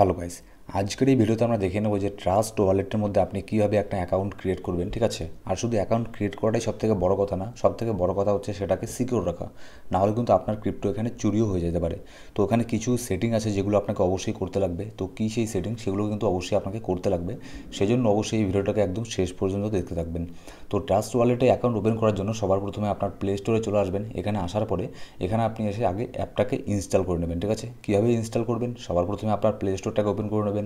Hello guys, আজকের এই ভিডিওতে আমরা দেখে নেব যে ট্রাস্ট ওয়ালেটের মধ্যে আপনি কীভাবে একটা অ্যাকাউন্ট ক্রিয়েট করবেন। ঠিক আছে, আর শুধু অ্যাকাউন্ট ক্রিয়েট করাটাই সবথেকে বড় কথা না, সবথেকে বড় কথা হচ্ছে সেটাকে সিকিউর রাখা। না হলে কিন্তু আপনার ক্রিপ্টো এখানে চুরিও হয়ে যেতে পারে। তো ওখানে কিছু সেটিং আছে যেগুলো আপনাকে অবশ্যই করতে লাগবে। তো কী সেই সেটিং, সেগুলো কিন্তু অবশ্যই আপনাকে করতে লাগবে। সেজন্য অবশ্যই এই ভিডিওটাকে একদম শেষ পর্যন্ত দেখতে থাকবেন। তো ট্রাস্ট ওয়ালেটে অ্যাকাউন্ট ওপেন করার জন্য সবার প্রথমে আপনার প্লে স্টোরে চলে আসবেন। এখানে আসার পরে এখানে আপনি এসে আগে অ্যাপটাকে ইনস্টল করে নেবেন। ঠিক আছে, কীভাবে ইনস্টল করবেন, সবার প্রথমে আপনার প্লে স্টোরটাকে ওপেন করে নেবেন।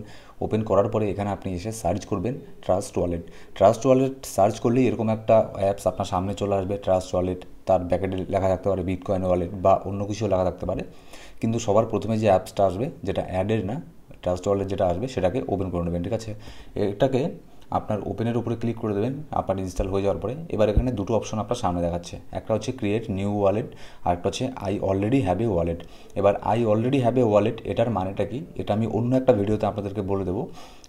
ওপেন করার পরে এখানে আপনি এসে সার্চ করবেন trust Wallet. Trust wallet search করলেই এরকম একটা অ্যাপস আপনার সামনে চলে আসবে, ট্রাস্ট ওয়ালেট। তার ব্যাকেটে লেখা থাকতে পারে বিটকয়েন ওয়ালেট বা অন্য কিছুও লেখা থাকতে পারে। কিন্তু সবার প্রথমে যে অ্যাপসটা আসবে, যেটা অ্যাডের না, ট্রাস্ট ওয়ালেট যেটা আসবে সেটাকে ওপেন করে নেবেন। ঠিক আছে, এটাকে আপনার ওপেনের উপরে ক্লিক করে দেবেন আপনার ইনস্টল হয়ে যাওয়ার পরে। এবার এখানে দুটো অপশন আপনার সামনে দেখাচ্ছে, একটা হচ্ছে ক্রিয়েট নিউ ওয়ালেট আর একটা হচ্ছে I already have a wallet. এবার I already have a wallet এটার মানেটা কি, এটা আমি অন্য একটা ভিডিওতে আপনাদেরকে বলে দেবো।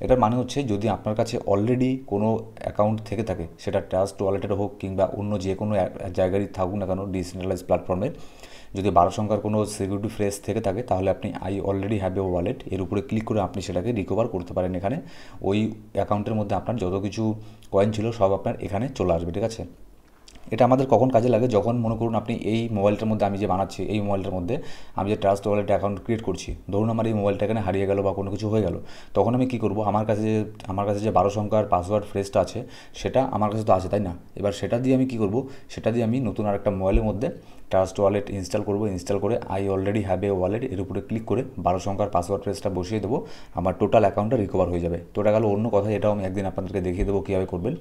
এটার মানে হচ্ছে যদি আপনার কাছে অলরেডি কোনো অ্যাকাউন্ট থেকে থাকে, সেটা ট্রাস্ট ওয়ালেটের হোক কিংবা অন্য যে কোনো জায়গারই থাকুক না কেন, ডিসেন্ট্রালাইজ প্ল্যাটফর্মের, যদি 12 সংখ্যার কোনো সিকিউরিটি ফ্রেজ থেকে থাকে, তাহলে আপনি I already have a wallet এর উপরে ক্লিক করে আপনি সেটাকে রিকভার করতে পারেন। এখানে ওই অ্যাকাউন্টের মধ্যে আপনার যত কিছু কয়েন ছিল সব আপনার এখানে চলে আসবে। ঠিক আছে, এটা আমাদের কখন কাজে লাগে, যখন মনে করুন আপনি এই মোবাইলটার মধ্যে আমি যে বানাচ্ছি, এই মোবাইলটার মধ্যে আমি যে ট্রাস্ট ওয়ালেট অ্যাকাউন্ট ক্রিয়েট করছি, ধরুন আমার এই মোবাইলটা এখানে হারিয়ে গেল বা কোনো কিছু হয়ে গেল, তখন আমি কী করব, আমার কাছে যে 12 সংখ্যার পাসওয়ার্ড ফ্রেজটা আছে সেটা আমার কাছে তো আছে, তাই না? এবার সেটা দিয়ে আমি কী করব, সেটা দিয়ে আমি নতুন আরেকটা মোবাইলের মধ্যে ট্রাস্ট ওয়ালেট ইনস্টল করব। ইনস্টল করে I already have a wallet এর উপরে ক্লিক করে 12 সংখ্যার পাসওয়ার্ড ফ্রেজটা বসিয়ে দেবো, আমার টোটাল অ্যাকাউন্টটা রিকভার হয়ে যাবে। তো এটা গেল অন্য কথা, এটাও আমি একদিন আপনাদেরকে দেখিয়ে দেবো কীভাবে করবেন।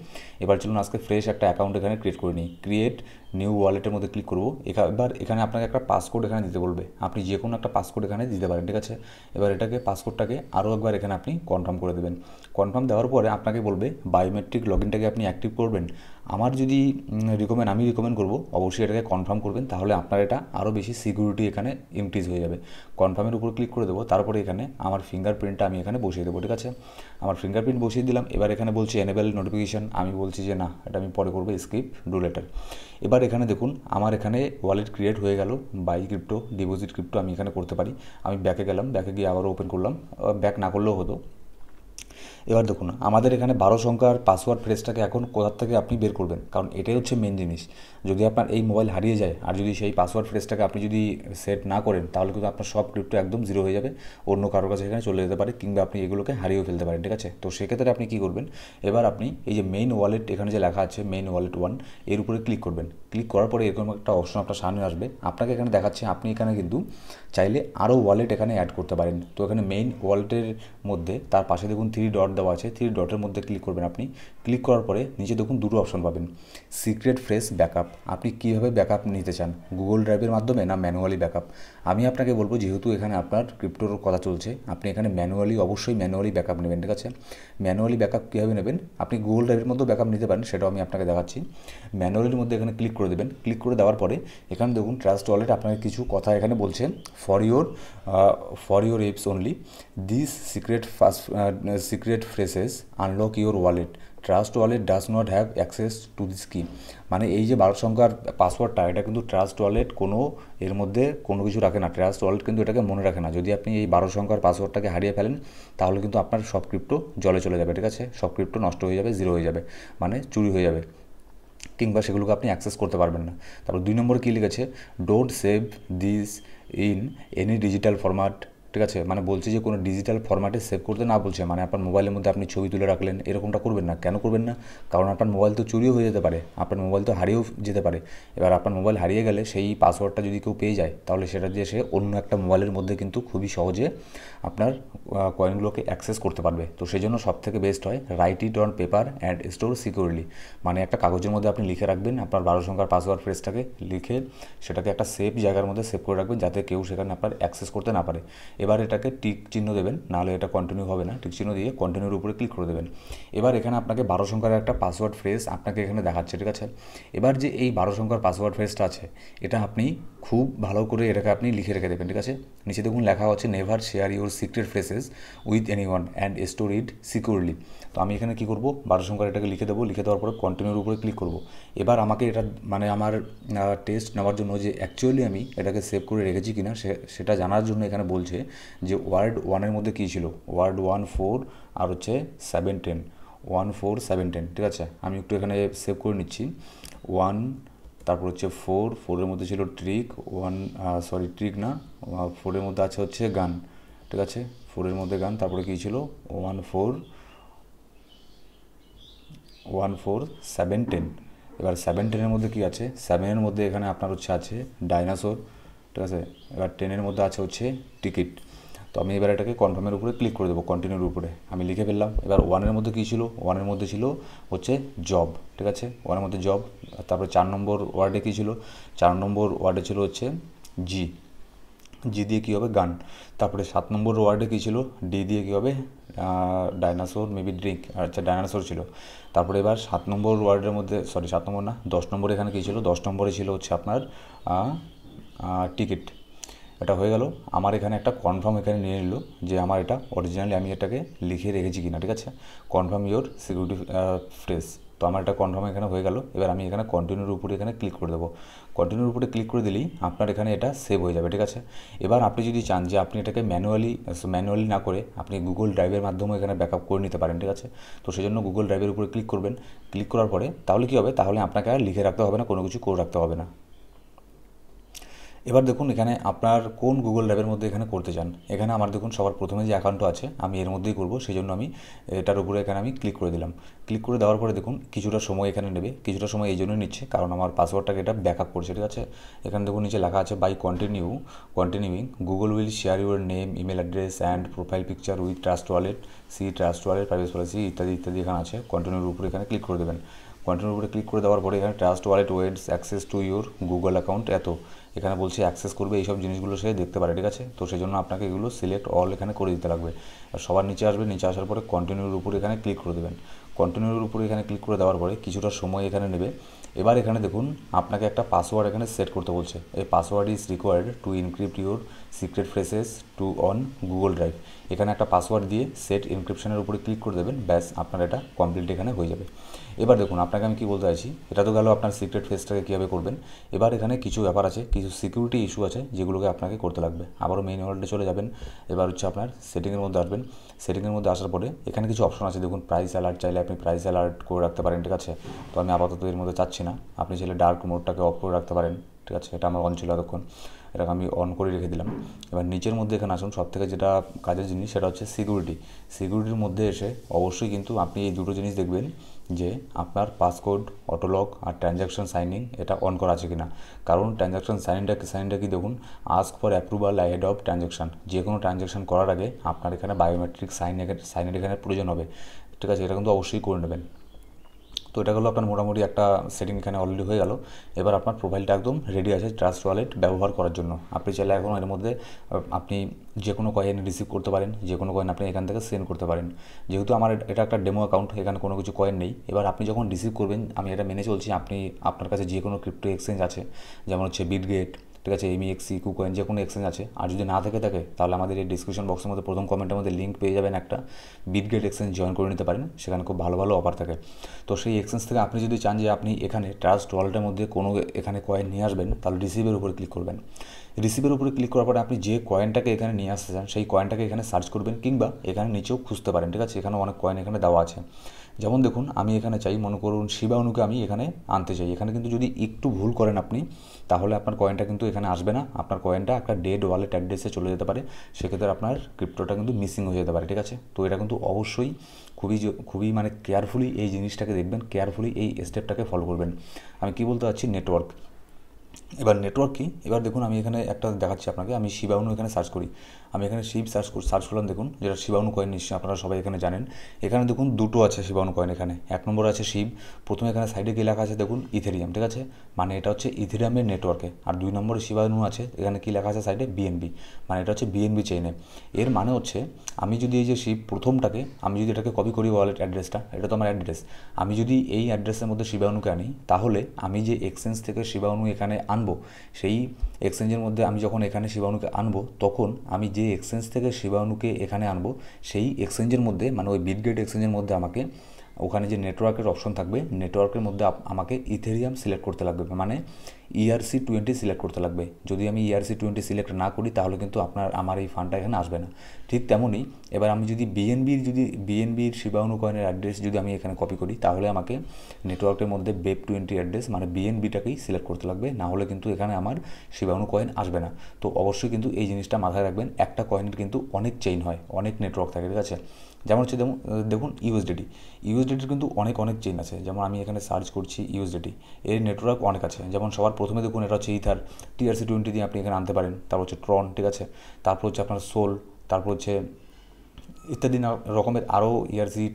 এবার চলুন আজকে ফ্রেশ একটা অ্যাকাউন্ট এখানে ক্রিয়েট করে নিই। ক্রিয়েট নিউ ওয়ালেটের মধ্যে ক্লিক করবো। এবার এখানে আপনাকে একটা পাসকোড এখানে দিতে বলবে, আপনি যে কোনো একটা পাসকোড এখানে দিতে পারেন। ঠিক আছে, এবার এটাকে পাসকোডটাকে আরও একবার এখানে আপনি কনফার্ম করে দেবেন। কনফার্ম দেওয়ার পরে আপনাকে বলবে বায়োমেট্রিক লগ ইনটাকে আপনি অ্যাক্টিভ করবেন। আমার যদি আমি রিকমেন্ড করবো অবশ্যই এটাকে কনফার্ম করবেন, তাহলে আপনার এটা আরও বেশি সিকিউরিটি এখানে ইনক্রিজ হয়ে যাবে। কনফার্মের উপর ক্লিক করে দেবো, তারপরে এখানে আমার ফিঙ্গারপ্রিন্টটা আমি এখানে বসিয়ে দেবো। ঠিক আছে, আমার ফিঙ্গারপ্রিন্ট বসিয়ে দিলাম। এবার এখানে বলছি এনেবেল নোটিফিকেশান, আমি বলছি যে না, এটা আমি পরে করবো, স্কিপ ডু লেটার। এবার এখানে দেখুন আমার এখানে ওয়ালেট ক্রিয়েট হয়ে গেল, বাই ক্রিপ্টো, ডিপোজিট ক্রিপ্টো আমি এখানে করতে পারি। আমি ব্যাকে গেলাম, ব্যাকে গিয়ে আবারও ওপেন করলাম, ব্যাক না করলেও হতো। এবার দেখুন আমাদের এখানে 12 সংখ্যার পাসওয়ার্ড ফ্রেজটাকে এখন কোথার থেকে আপনি বের করবেন, কারণ এটাই হচ্ছে মেন জিনিস। যদি আপনার এই মোবাইল হারিয়ে যায় আর যদি সেই পাসওয়ার্ড ফ্রেজটাকে আপনি যদি সেট না করেন, তাহলে কিন্তু আপনার সব ক্রিপ্টো একদম জিরো হয়ে যাবে, অন্য কারোর কাছে এখানে চলে যেতে পারে, কিংবা আপনি এগুলোকে হারিয়েও ফেলতে পারেন। ঠিক আছে, তো সেক্ষেত্রে আপনি কী করবেন, এবার আপনি এই যে মেইন ওয়ালেট এখানে যে লেখা আছে মেইন ওয়ালেট 1, এর উপরে ক্লিক করবেন। ক্লিক করার পরে এরকম একটা অপশন আপনার সামনে আসবে, আপনাকে এখানে দেখাচ্ছে আপনি এখানে কিন্তু চাইলে আরও ওয়ালেট এখানে অ্যাড করতে পারেন। তো এখানে মেইন ওয়ালেটের মধ্যে তার পাশে দেখুন 3 ডট দেওয়া আছে, 3 ডটের মধ্যে ক্লিক করবেন। আপনি ক্লিক করার পরে নিচে দেখুন দুটো অপশন পাবেন, সিক্রেট ফ্রেজ ব্যাকআপ। আপনি কীভাবে ব্যাকআপ নিতে চান, গুগল ড্রাইভের মাধ্যমে না ম্যানুয়ালি ব্যাকআপ? আমি আপনাকে বলবো, যেহেতু এখানে আপনার ক্রিপ্টোর কথা চলছে, আপনি এখানে অবশ্যই ম্যানুয়ালি ব্যাকআপ নেবেন। ঠিক আছে, ম্যানুয়ালি ব্যাকআপ কীভাবে নেবেন, আপনি গুগল ড্রাইভের মধ্যেও ব্যাকআপ নিতে পারেন, সেটাও আমি আপনাকে দেখাচ্ছি। ম্যানুয়ালির মধ্যে এখানে ক্লিক করে দেবেন। ক্লিক করে দেওয়ার পরে এখানে দেখুন ট্রাস্ট ওয়ালেট আপনাকে কিছু কথা এখানে বলছে, for your apps only this secret phrases unlock your wallet, Trust wallet does not have access to this কি। মানে এই যে 12 সংখ্যার পাসওয়ার্ডটা, এটা কিন্তু ট্রাস্ট ওয়ালেট কোনো এর মধ্যে কোনো কিছু রাখে না, ট্রাস্ট ওয়ালেট কিন্তু এটাকে মনে রাখে না। যদি আপনি এই 12 সংখ্যার পাসওয়ার্ডটাকে হারিয়ে ফেলেন, তাহলে কিন্তু আপনার সব ক্রিপ্টো জলে চলে যাবে। ঠিক আছে, সব ক্রিপ্টো নষ্ট হয়ে যাবে, জিরো হয়ে যাবে, মানে চুরি হয়ে যাবে, কিংবা সেগুলোকে আপনি অ্যাক্সেস করতে পারবেন না। তারপর 2 নম্বরে কী লিখেছে, don't save this in any digital format. ঠিক আছে, মানে বলছে যে কোনো ডিজিটাল ফরম্যাটে সেভ করতে না বলছে, মানে আপনার মোবাইলের মধ্যে আপনি ছবি তুলে রাখলেন, এরকমটা করবেন না। কেন করবেন না, কারণ আপনার মোবাইল তো চুরিও হয়ে যেতে পারে, আপনার মোবাইল তো হারিয়েও যেতে পারে। এবার আপনার মোবাইল হারিয়ে গেলে সেই পাসওয়ার্ডটা যদি কেউ পেয়ে যায়, তাহলে সেটা দিয়ে সে অন্য একটা মোবাইলের মধ্যে কিন্তু খুবই সহজে আপনার কয়েনগুলোকে অ্যাক্সেস করতে পারবে। তো সেই জন্য সবথেকে বেস্ট হয় right it on paper and store securely, মানে একটা কাগজের মধ্যে আপনি লিখে রাখবেন আপনার 12 সংখ্যার পাসওয়ার্ড ফ্রেজটাকে, লিখে সেটাকে একটা সেফ জায়গার মধ্যে সেভ করে রাখবেন, যাতে কেউ সেখানে আপনার অ্যাক্সেস করতে না পারে। এবার এটাকে টিক চিহ্ন দেবেন, নাহলে এটা কন্টিনিউ হবে না। টিক চিহ্ন দিয়ে কন্টিনিউর উপরে ক্লিক করে দেবেন। এবার এখানে আপনাকে 12 সংখ্যার একটা পাসওয়ার্ড ফ্রেজ আপনাকে এখানে দেখাচ্ছে। ঠিক আছে, এবার যে এই 12 সংখ্যার পাসওয়ার্ড ফ্রেজটা আছে, এটা আপনি খুব ভালো করে এটাকে আপনি লিখে রেখে দেবেন। ঠিক আছে, নিচে দেখুন লেখা হচ্ছে never share your secret phrases with anyone and store it securely. তো আমি এখানে কী করবো, 12 সংখ্যার এটাকে লিখে দেবো, লিখে দেওয়ার পরে কন্টিনিউর উপরে ক্লিক করবো। এবার আমাকে এটা মানে আমার টেস্ট নেওয়ার জন্য যে অ্যাকচুয়ালি আমি এটাকে সেভ করে রেখেছি কিনা সেটা জানার জন্য এখানে বলছে যে ওয়ার্ড 1-এর মধ্যে কী ছিল, ওয়ার্ড 1 4 আর হচ্ছে 7 10, 1 4 7 10, ঠিক আছে। আমি একটু এখানে সেভ করে নিচ্ছি। 1, তারপর হচ্ছে 4, 4-এর মধ্যে ছিল ট্রিক, ট্রিক না, 4-এর মধ্যে আছে হচ্ছে গান, ঠিক আছে। 4-এর মধ্যে গান, তারপরে কী ছিল 1 4 1 4 7 10। এবার 7 10-এর মধ্যে কী আছে, 7-এর মধ্যে এখানে আপনার হচ্ছে আছে ডাইনাসোর, ঠিক আছে। এবার 10-এর মধ্যে আছে হচ্ছে টিকিট। তো আমি এবার এটাকে কনফার্মের উপরে ক্লিক করে দেবো, কন্টিনিউর উপরে আমি লিখে ফেললাম। এবার 1-এর মধ্যে কী ছিল, 1-এর মধ্যে ছিল হচ্ছে জব, ঠিক আছে। 1-এর মধ্যে জব। তারপরে 4 নম্বর ওয়ার্ডে কী ছিল, 4 নম্বর ওয়ার্ডে ছিল হচ্ছে জি, জি দিয়ে কী হবে গান। তারপরে 7 নম্বর ওয়ার্ডে কী ছিল, ডি দিয়ে কী হবে ডাইনাসোর, মেবি ড্রিঙ্ক, আচ্ছা ডাইনাসোর ছিল। তারপরে এবার 7 নম্বর ওয়ার্ডের মধ্যে 7 নম্বর না, 10 নম্বরে এখানে কী ছিল, 10 নম্বরে ছিল হচ্ছে আপনার টিকিট। এটা হয়ে গেল। আমার এখানে একটা কনফার্ম এখানে নিয়ে নিল যে আমার এটা অরিজিনালি আমি এটাকে লিখে রেখেছি কিনা, ঠিক আছে। Confirm your security phrase. তো আমার এটা কনফার্ম এখানে হয়ে গেল। এবার আমি এখানে কন্টিনিউর উপরে এখানে ক্লিক করে দেবো। কন্টিনিউর উপরে ক্লিক করে দিলেই আপনার এখানে এটা সেভ হয়ে যাবে, ঠিক আছে। এবার আপনি যদি চান যে আপনি এটাকে ম্যানুয়ালি না করে আপনি গুগল ড্রাইভের মাধ্যমে এখানে ব্যাকআপ করে নিতে পারেন, ঠিক আছে। তো সেই জন্য গুগল ড্রাইভের উপরে ক্লিক করবেন। ক্লিক করার পরে তাহলে কী হবে, তাহলে আপনাকে আর লিখে রাখতে হবে না, কোনো কিছু করে রাখতে হবে না। এবার দেখুন এখানে আপনার কোন গুগল ড্রাইভের মধ্যে এখানে করতে চান। এখানে আমার দেখুন সবার প্রথমে যে অ্যাকাউন্টটা আছে আমি এর মধ্যেই করব, সেই জন্য আমি এটার উপরে এখানে আমি ক্লিক করে দিলাম। ক্লিক করে দেওয়ার পরে দেখুন কিছুটা সময় এখানে নেবে, কিছুটা সময় এই জন্যই নিচ্ছে কারণ আমার পাসওয়ার্ডটাকে এটা ব্যাকআপ করছে, ঠিক আছে। এখানে দেখুন নিচে লেখা আছে by continuing Google will share your name, email address and profile picture with Trust Wallet, Trust Wallet privacy policy ইত্যাদি ইত্যাদি এখানে আছে। কন্টিনিউর উপরে এখানে ক্লিক করে দেবেন। কন্টিনিউর উপরে ক্লিক করে দেওয়ার পরে এখানে Trust Wallet wants access to your Google account এত এখানে বলছে অ্যাক্সেস করবে, এইসব জিনিসগুলো সে দেখতে পারে, ঠিক আছে। তো সেই জন্য আপনাকে এগুলো সিলেক্ট অল এখানে করে দিতে লাগবে। আর সবার নিচে আসবে, নিচে আসার পরে কন্টিনিউর উপরে এখানে ক্লিক করে দেবেন। কন্টিনিউর উপরে এখানে ক্লিক করে দেওয়ার পরে কিছুটা সময় এখানে নেবে। এবার এখানে দেখুন আপনাকে একটা পাসওয়ার্ড এখানে সেট করতে বলছে। এই password is required to encrypt your secret phrases to on Google Drive. এখানে একটা পাসওয়ার্ড দিয়ে সেট ইনক্রিপশনের উপরে ক্লিক করে দেবেন, ব্যাস আপনার এটা কমপ্লিট এখানে হয়ে যাবে। এবার দেখুন আপনাকে আমি কী বলতে চাইছি, এটা তো গেল আপনার সিক্রেট ফেসটাকে কীভাবে করবেন। এবার এখানে কিছু ব্যাপার আছে, কিছু সিকিউরিটি ইস্যু আছে যেগুলোকে আপনাকে করতে লাগবে। আবারও মেইন ওয়ার্ল্ডে চলে যাবেন। এবার হচ্ছে আপনার সেটিংয়ের মধ্যে আসবেন। সেটিংয়ের মধ্যে আসার পরে এখানে কিছু অপশন আছে, দেখুন প্রাইস অ্যালার্ট চাইলে আপনি প্রাইস অ্যালার্ট করে রাখতে পারেন, ঠিক আছে। তো আমি আপাতত এর মধ্যে চাচ্ছি না। আপনি চাইলে ডার্ক মোডটাকে অফ করে রাখতে পারেন, ঠিক আছে। এটা আমার অন ছিল এতক্ষণ, এটাকে আমি অন করে রেখে দিলাম। এবার নিচের মধ্যে এখানে আসুন, সব থেকে যেটা কাজের জিনিস সেটা হচ্ছে সিকিউরিটি। সিকিউরিটির মধ্যে এসে অবশ্যই কিন্তু আপনি এই দুটো জিনিস দেখবেন যে আপনার পাসকোড, অটোলক আর ট্রানজ্যাকশন সাইনিং এটা অন করা আছে কিনা। কারণ ট্রানজ্যাকশন সাইনটা কি দেখুন, ask for approval ahead of transaction. যে কোনো ট্রানজ্যাকশন করার আগে আপনার এখানে বায়োমেট্রিক সাইনের এখানে প্রয়োজন হবে, ঠিক আছে। এটা কিন্তু অবশ্যই করে নেবেন। তো এটা হলো আপনার মোটামুটি একটা সেটিং এখানে অলরেডি হয়ে গেল। এবার আপনার প্রোফাইলটা একদম রেডি আছে ট্রাস্ট ওয়ালেট ব্যবহার করার জন্য। আপনি চাইলে এখন এর মধ্যে আপনি যে কোনো কয়েন রিসিভ করতে পারেন, যে কোনো কয়েন আপনি এখান থেকে সেন্ড করতে পারেন। যেহেতু আমার এটা একটা ডেমো অ্যাকাউন্ট, এখানে কোনো কিছু কয়েন নেই। এবার আপনি যখন রিসিভ করবেন, আমি এটা মেনে চলছি, আপনার কাছে যে কোনো ক্রিপ্টো এক্সচেঞ্জ আছে, যেমন হচ্ছে বিটগেট, ঠিক আছে, এমইএক্সি, কুকয়েন, যে কোনো এক্সচেঞ্জ আছে। আর যদি না থাকে তাহলে আমাদের এই ডিসক্রিপশন বক্সের মধ্যে প্রথম কমেন্টের মধ্যে লিঙ্ক পেয়ে যাবেন একটা, বিটগেট এক্সচেঞ্জ জয়েন করে নিতে পারেন, সেখানে খুব ভালো ভালো অফার থাকে। তো সেই এক্সচেঞ্জ থেকে আপনি যদি চান যে আপনি এখানে ট্রাস্ট ওয়ালেটের মধ্যে কোনো এখানে কয়েন নিয়ে আসবেন, তাহলে রিসিভের উপরে ক্লিক করবেন। রিসিভের উপরে ক্লিক করার পরে আপনি যে কয়েনটাকে এখানে নিয়ে আসতে চান সেই কয়েনটাকে এখানে সার্চ করবেন, কিংবা এখানে নিচেও খুঁজতে পারেন, ঠিক আছে। এখানে অনেক কয়েন এখানে দেওয়া আছে। যেমন দেখুন আমি এখানে চাই, মনে করুন শিবানুকে আমি এখানে আনতে চাই। এখানে কিন্তু যদি একটু ভুল করেন আপনি, তাহলে আপনার কয়েনটা কিন্তু এখানে আসবে না। আপনার কয়েনটা একটা ডেড ওয়ালেট অ্যাড্রেসে চলে যেতে পারে, সেক্ষেত্রে আপনার ক্রিপ্টোটা কিন্তু মিসিং হয়ে যেতে পারে, ঠিক আছে। তো এটা কিন্তু অবশ্যই খুবই মানে কেয়ারফুলি এই জিনিসটাকে দেখবেন, কেয়ারফুলি এই স্টেপটাকে ফলো করবেন। আমি কি বলতে চাচ্ছি, নেটওয়ার্ক। এবার নেটওয়ার্ক কি, এবার দেখুন আমি এখানে একটা দেখাচ্ছি আপনাকে। আমি শিবাউনু এখানে সার্চ করি, আমি এখানে শিব সার্চ করলাম। দেখুন যেটা শিবাউনু কয়েন, নিশ্চয়ই আপনারা সবাই এখানে জানেন। এখানে দেখুন দুটো আছে শিবাউনু কয়েন। এখানে এক নম্বর আছে শিব, প্রথমে এখানে সাইডে কী লেখা আছে দেখুন, ইথেরিয়াম, ঠিক আছে। মানে এটা হচ্ছে ইথেরিয়ামের নেটওয়ার্কে। আর 2 নম্বরে শিবাউনু আছে, এখানে কী লেখা আছে সাইডে, বিএনবি, মানে এটা হচ্ছে বিএনবি চেইনে। এর মানে হচ্ছে আমি যদি এই যে শিব প্রথমটাকে আমি যদি এটাকে কপি করি ওয়ালেট অ্যাড্রেসটা, এটা তো আমার অ্যাড্রেস, আমি যদি এই অ্যাড্রেসের মধ্যে শিবাউনুকে আনি, তাহলে আমি যে এক্সচেঞ্জ থেকে শিবাউনু এখানে আনবো, সেই এক্সচেঞ্জের মধ্যে আমি যখন এখানে শিবানুকে আনবো, তখন আমি যে এক্সচেঞ্জ থেকে শিবানুকে এখানে আনবো সেই এক্সচেঞ্জের মধ্যে, মানে ওই বিটগেট এক্সচেঞ্জের মধ্যে আমাকে ওখানে যে নেটওয়ার্কের অপশন থাকবে, নেটওয়ার্কের মধ্যে আমাকে ইথেরিয়াম সিলেক্ট করতে লাগবে। মানে ERC20 সিলেক্ট করতে লাগবে। যদি আমি ERC20 সিলেক্ট না করি তাহলে কিন্তু আমার এই ফান্ডটা এখানে আসবে না। ঠিক তেমনই এবার আমি যদি বিএনবির শিবানু কয়েনের অ্যাড্রেস যদি আমি এখানে কপি করি তাহলে আমাকে নেটওয়ার্কের মধ্যে BEP20 অ্যাড্রেস মানে বিএনবিটাকেই সিলেক্ট করতে লাগবে, না হলে কিন্তু এখানে আমার শিবানু কয়েন আসবে না। তো অবশ্যই কিন্তু এই জিনিসটা মাথায় রাখবেন, একটা কয়েনের কিন্তু অনেক চেইন হয়, অনেক নেটওয়ার্ক থাকে, ঠিক আছে। যেমন হচ্ছে দেখুন ইউএসডিটির কিন্তু অনেক চেইন আছে। যেমন আমি এখানে সার্চ করছি ইউএসডিটি, এর নেটওয়ার্ক অনেক আছে। যেমন সবার প্রথমে দেখুন এটা হচ্ছে ইথার, TRC20 দিয়ে আপনি এখানে আনতে পারেন। তারপর হচ্ছে ট্রন, ঠিক আছে। তারপর হচ্ছে আপনার সোল, তারপর হচ্ছে ইত্যাদি রকমের আরও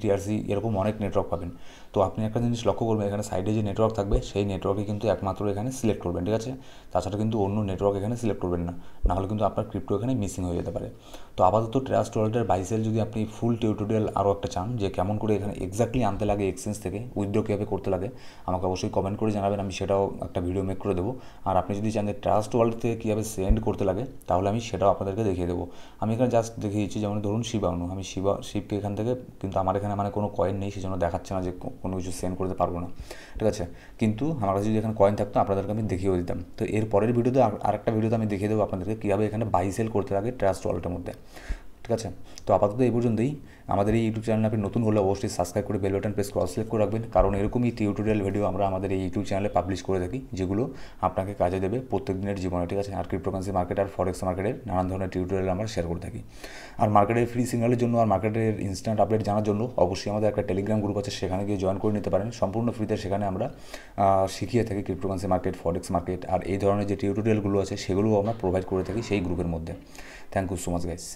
টিআরসি এরকম অনেক নেটওয়ার্ক পাবেন। তো আপনি একটা জিনিস লক্ষ্য করবেন, এখানে সাইডে যে নেটওয়ার্ক থাকবে সেই নেটওয়ার্কে কিন্তু একমাত্র এখানে সিলেক্ট করবেন, ঠিক আছে। তাছাড়া কিন্তু অন্য নেটওয়ার্ক এখানে সিলেক্ট করবেন না, নাহলে কিন্তু আপনার ক্রিপ্টো এখানে মিসিং হয়ে যেতে পারে। তো আপাতত ট্রাস্ট ওয়ালেটের বাইসেল যদি আপনি ফুল টিউটোরিয়াল আরও একটা চান যে কেমন করে এখানে এক্স্যাক্টলি আনতে লাগে এক্সচেঞ্জ থেকে, উইথড্র কীভাবে করতে লাগে, আমাকে অবশ্যই কমেন্ট করে জানাবেন, আমি সেটাও একটা ভিডিও মেক করে দেবো। আর আপনি যদি চান যে ট্রাস্ট ওয়ালেট থেকে কীভাবে সেন্ড করতে লাগে তাহলে আমি সেটাও আপনাদেরকে দেখিয়ে দেবো। আমি এখানে জাস্ট দেখিয়ে দিচ্ছি, যেমন ধরুন শিবানু, আমি শিবকে এখান থেকে, কিন্তু আমার এখানে মানে কোনো কয়েন নেই, সেই জন্য দেখাচ্ছে না যে কোনো কিছু সেন্ড করতে পারবো না, ঠিক আছে। কিন্তু আমার কাছে যদি এখানে কয়েন থাকতো আপনাদেরকে আমি দেখিয়েও দিতাম। তো এর পরের ভিডিওতে আরেকটা ভিডিওতে আমি দেখিয়ে দেবো আপনাদেরকে কীভাবে এখানে বাই সেল করতে লাগে ট্রাস্ট ওয়ালেটের মধ্যে, ঠিক আছে। তো আপাতত এই পর্যন্তই। আমাদের এই ইউটিউব চ্যানেলে আপনি নতুন হলে অবশ্যই সাবস্ক্রাইব করে বেল বাটন প্রেস করে সিলেক্ট করে রাখবেন, কারণ এরকমই টিউটোরিয়াল ভিডিও আমরা আমাদের এই ইউটিউব চ্যানেলে পাবলিশ করে থাকি, যেগুলো আপনাকে কাজে দেবে প্রত্যেক দিনের জীবনে, ঠিক আছে। আর ক্রিপ্টোকারেন্সি মার্কেট আর ফরেক্স মার্কেটের নানান ধরনের টিউটোরিয়াল আমরা শেয়ার করে থাকি। আর মার্কেটের ফ্রি সিগন্যালের জন্য আর মার্কেটের ইনস্ট্যান্ট আপডেট জানার জন্য অবশ্যই আমাদের একটা টেলিগ্রাম গ্রুপ আছে, সেখানে গিয়ে জয়েন করে নিতে পারেন সম্পূর্ণ ফ্রিতে। সেখানে আমরা শিখিয়ে থাকি ক্রিপ্টোকারেন্সি মার্কেট, ফরেক্স মার্কেট আর এই ধরনের যে টিউটোরিয়ালগুলো আছে সেগুলোও আমরা প্রোভাইড করে থাকি সেই গ্রুপের মধ্যে। Thank you so much guys.